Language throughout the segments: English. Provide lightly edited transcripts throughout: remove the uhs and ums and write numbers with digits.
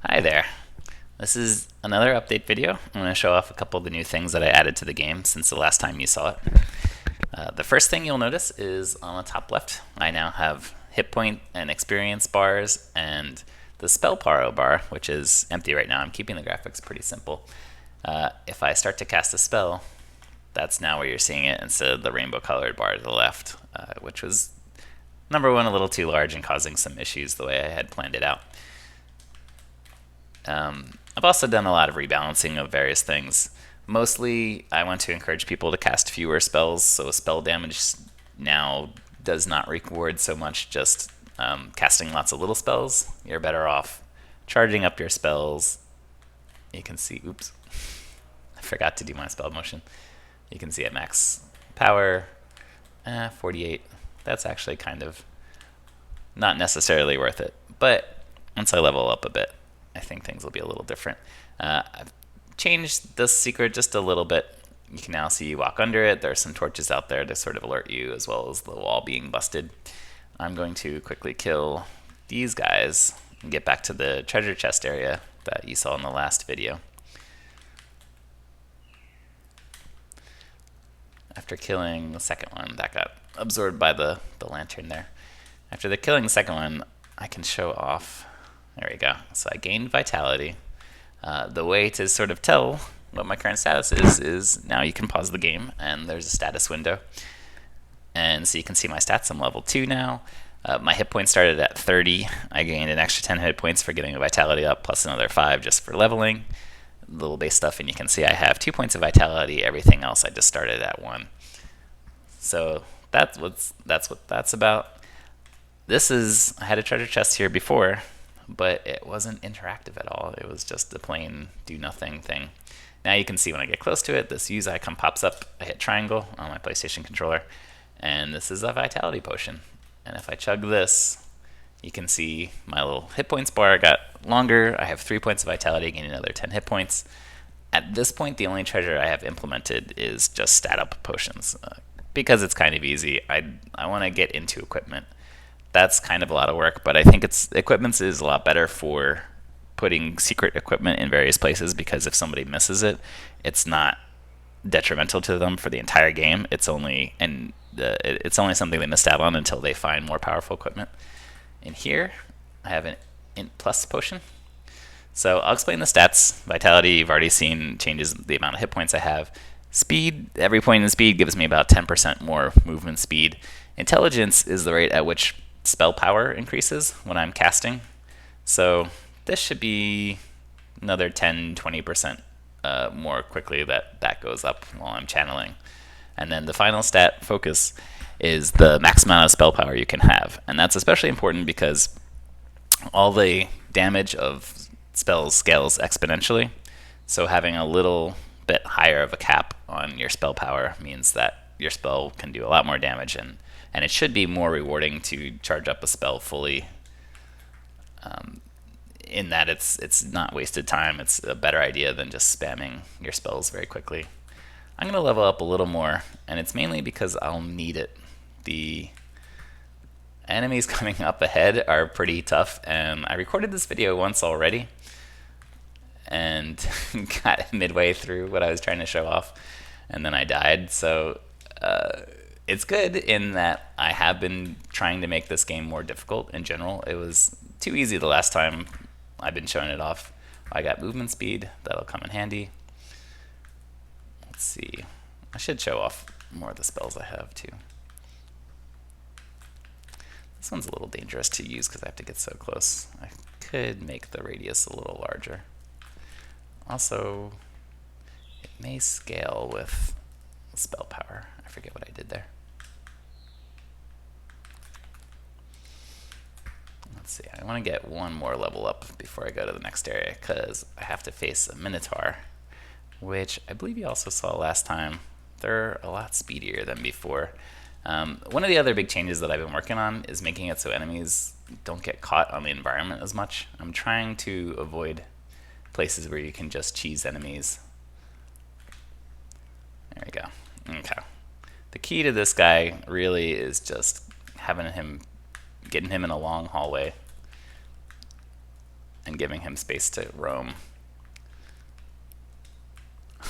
Hi there. This is another update video. I'm going to show off a couple of the new things that I added to the game since the last time you saw it. The first thing you'll notice is on the top left, I now have hit point and experience bars and the spell power bar, which is empty right now. I'm keeping the graphics pretty simple. If I start to cast a spell, that's now where you're seeing it instead of the rainbow colored bar to the left, which was, number one, a little too large and causing some issues the way I had planned it out. I've also done a lot of rebalancing of various things. Mostly, I want to encourage people to cast fewer spells, so spell damage now does not reward so much just casting lots of little spells. You're better off charging up your spells. You can see, oops, I forgot to do my spell motion. You can see at max power, 48. That's actually kind of not necessarily worth it, but once I level up a bit, I think things will be a little different. I've changed this secret just a little bit. You can now see you walk under it. There are some torches out there to sort of alert you, as well as the wall being busted. I'm going to quickly kill these guys and get back to the treasure chest area that you saw in the last video. After killing the second one, that got absorbed by the lantern there. After killing the second one, I can show off. There we go. So I gained vitality. The way to sort of tell what my current status is now you can pause the game and there's a status window. And so you can see my stats. I'm level 2 now. My hit points started at 30. I gained an extra 10 hit points for getting a vitality up, plus another 5 just for leveling. Little base stuff, and you can see I have 2 points of vitality. Everything else I just started at 1. So that's what that's about. I had a treasure chest here before, but it wasn't interactive at all. It was just a plain do nothing thing. Now you can see when I get close to it, this use icon pops up. I hit triangle on my PlayStation controller, and this is a vitality potion. And if I chug this, you can see my little hit points bar got longer. I have 3 points of vitality, gaining another 10 hit points. At this point, the only treasure I have implemented is just stat up potions. Because it's kind of easy, I want to get into equipment. That's kind of a lot of work, but I think equipment is a lot better for putting secret equipment in various places, because if somebody misses it, it's not detrimental to them for the entire game. It's only something they missed out on until they find more powerful equipment. In here, I have an int plus potion. So I'll explain the stats. Vitality, you've already seen, changes the amount of hit points I have. Speed, every point in speed gives me about 10% more movement speed. Intelligence is the rate at which spell power increases when I'm casting. So this should be another 10-20% more quickly that goes up while I'm channeling. And then the final stat, focus, is the max amount of spell power you can have. And that's especially important because all the damage of spells scales exponentially. So having a little bit higher of a cap on your spell power means that your spell can do a lot more damage, and it should be more rewarding to charge up a spell fully, in that it's not wasted time. It's a better idea than just spamming your spells very quickly. I'm going to level up a little more, and it's mainly because I'll need it. The enemies coming up ahead are pretty tough, and I recorded this video once already and got midway through what I was trying to show off, and then I died. So it's good in that I have been trying to make this game more difficult in general. It was too easy the last time I've been showing it off. I got movement speed. That'll come in handy. Let's see. I should show off more of the spells I have too. This one's a little dangerous to use because I have to get so close. I could make the radius a little larger. Also, it may scale with spell power. I forget what I did there. Let's see. I want to get one more level up before I go to the next area, because I have to face a Minotaur, which I believe you also saw last time. They're a lot speedier than before. One of the other big changes that I've been working on is making it so enemies don't get caught on the environment as much. I'm trying to avoid places where you can just cheese enemies. There we go. Okay. The key to this guy really is just getting him in a long hallway and giving him space to roam.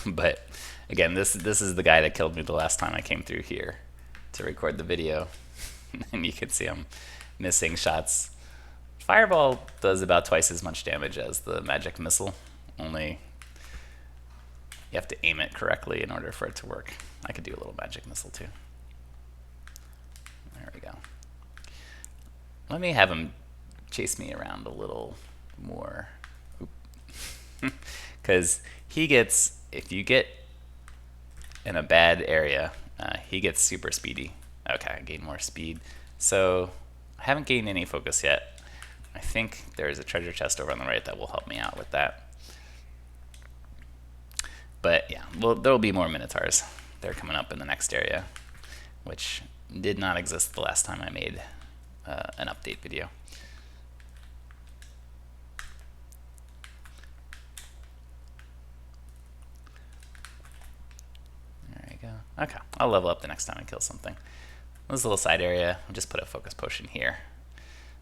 But again, this is the guy that killed me the last time I came through here to record the video. And you can see I'm missing shots. Fireball does about twice as much damage as the magic missile, only you have to aim it correctly in order for it to work. I could do a little magic missile too. There we go. Let me have him chase me around a little more. Because he gets, if you get in a bad area, he gets super speedy. Okay, I gained more speed. So I haven't gained any focus yet. I think there's a treasure chest over on the right that will help me out with that. But yeah, well, there'll be more Minotaurs. They're coming up in the next area, which did not exist the last time I made an update video. There you go. Okay, I'll level up the next time I kill something. This little side area, I'll just put a focus potion here.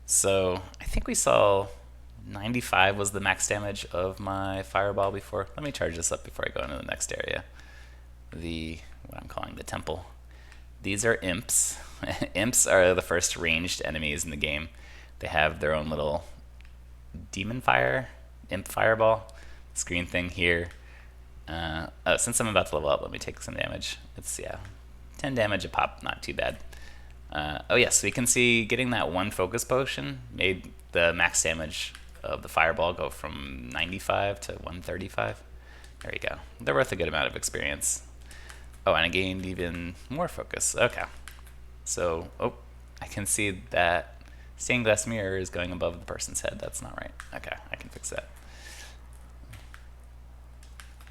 So I think we saw 95 was the max damage of my fireball before. Let me charge this up before I go into the next area. What I'm calling the temple. These are imps. Imps are the first ranged enemies in the game. They have their own little demon fire, imp fireball screen thing here. Oh, since I'm about to level up, let me take some damage. It's, yeah, 10 damage a pop, not too bad. Oh yes, so you can see getting that one focus potion made the max damage of the fireball go from 95 to 135. There you go. They're worth a good amount of experience. Oh, and I gained even more focus. Okay. So, oh, I can see that stained glass mirror is going above the person's head. That's not right. Okay, I can fix that.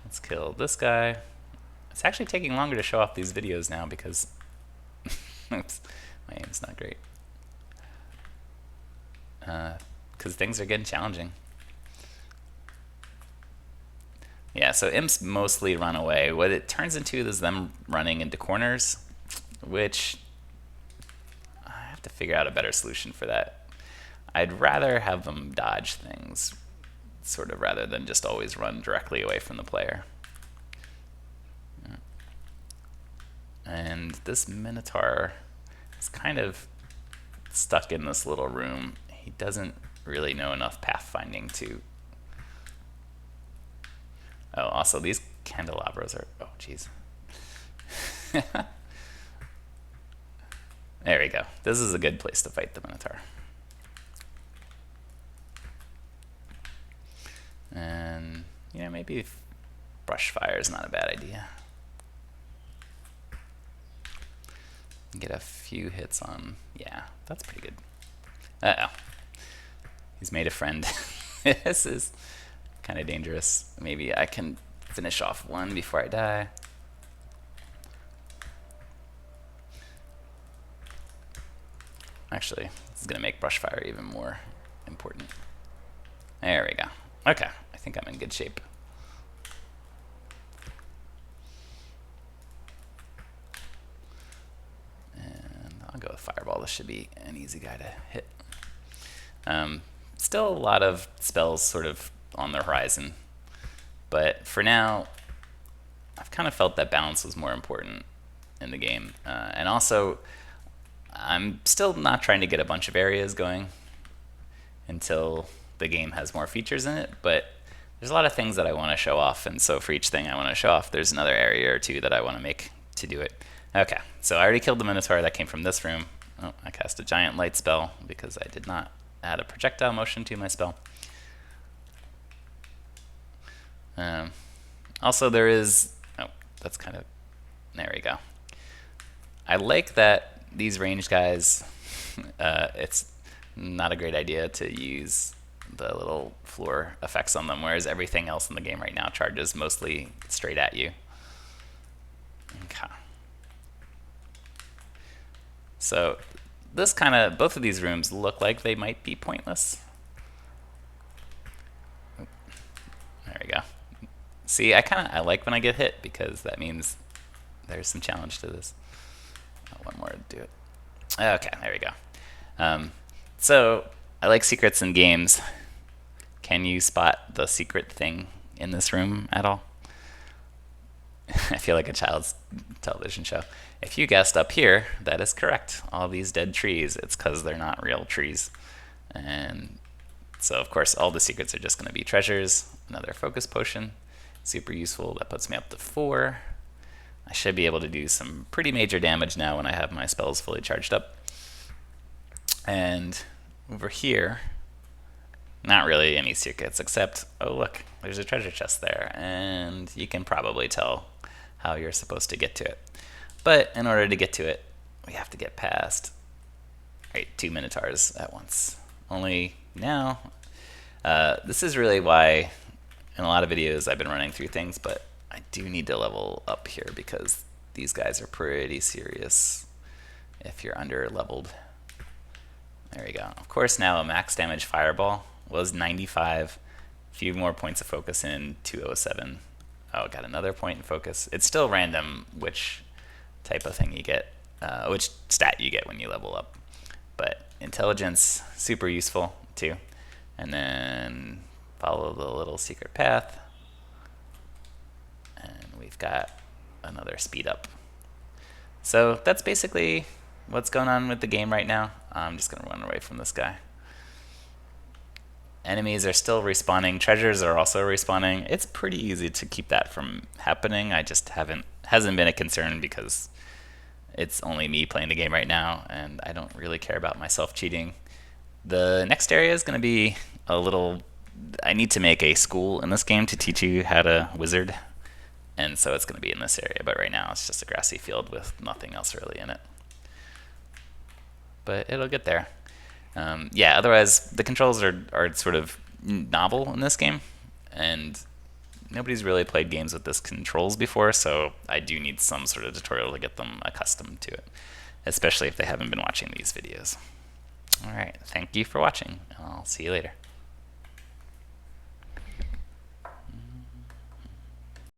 Let's kill this guy. It's actually taking longer to show off these videos now because oops, my aim's not great. Because things are getting challenging. Yeah, so imps mostly run away. What it turns into is them running into corners, which I have to figure out a better solution for that. I'd rather have them dodge things, sort of, rather than just always run directly away from the player. And this Minotaur is kind of stuck in this little room. He doesn't really know enough pathfinding to... Oh, also these candelabras are... Oh, jeez. There we go. This is a good place to fight the Minotaur. And, you know, maybe brush fire is not a bad idea. Get a few hits on... Yeah, that's pretty good. Uh-oh. He's made a friend. This is kind of dangerous. Maybe I can finish off one before I die. Actually, this is going to make brush fire even more important. There we go. Okay, I think I'm in good shape. And I'll go with fireball. This should be an easy guy to hit. Still a lot of spells sort of on the horizon, but for now I've kind of felt that balance was more important in the game, and also I'm still not trying to get a bunch of areas going until the game has more features in it, but there's a lot of things that I want to show off, and so for each thing I want to show off, there's another area or two that I want to make to do it. Okay, so I already killed the Minotaur. That came from this room. Oh, I cast a giant light spell because I did not add a projectile motion to my spell. Also, there is... Oh, that's kind of... There we go. I like that these ranged guys, it's not a great idea to use the little floor effects on them, whereas everything else in the game right now charges mostly straight at you. Okay. So this kind of, both of these rooms look like they might be pointless. There we go. See, I like when I get hit because that means there's some challenge to this. One more to do it. Okay, there we go. So I like secrets in games. Can you spot the secret thing in this room at all? I feel like a child's television show. If you guessed up here, that is correct. All these dead trees, it's because they're not real trees. And so, of course, all the secrets are just going to be treasures. Another focus potion, super useful. That puts me up to 4. I should be able to do some pretty major damage now when I have my spells fully charged up. And over here, not really any secrets, except, oh look, there's a treasure chest there, and you can probably tell how you're supposed to get to it. But in order to get to it, we have to get past 2 Minotaurs at once. Only now, this is really why in a lot of videos I've been running through things, but I do need to level up here because these guys are pretty serious if you're under leveled. There we go. Of course, now a max damage fireball was 95. A few more points of focus in 207. Oh, got another point in focus. It's still random which type of thing you get, which stat you get when you level up. But intelligence, super useful too. And then follow the little secret path. And we've got another speed up. So that's basically what's going on with the game right now. I'm just going to run away from this guy. Enemies are still respawning. Treasures are also respawning. It's pretty easy to keep that from happening. I just hasn't been a concern because it's only me playing the game right now, and I don't really care about myself cheating. The next area is going to be a little... I need to make a school in this game to teach you how to wizard, and so it's going to be in this area. But right now it's just a grassy field with nothing else really in it. But it'll get there. Yeah, otherwise the controls are sort of novel in this game, and nobody's really played games with this controls before, so I do need some sort of tutorial to get them accustomed to it, especially if they haven't been watching these videos. Alright, thank you for watching. I'll see you later.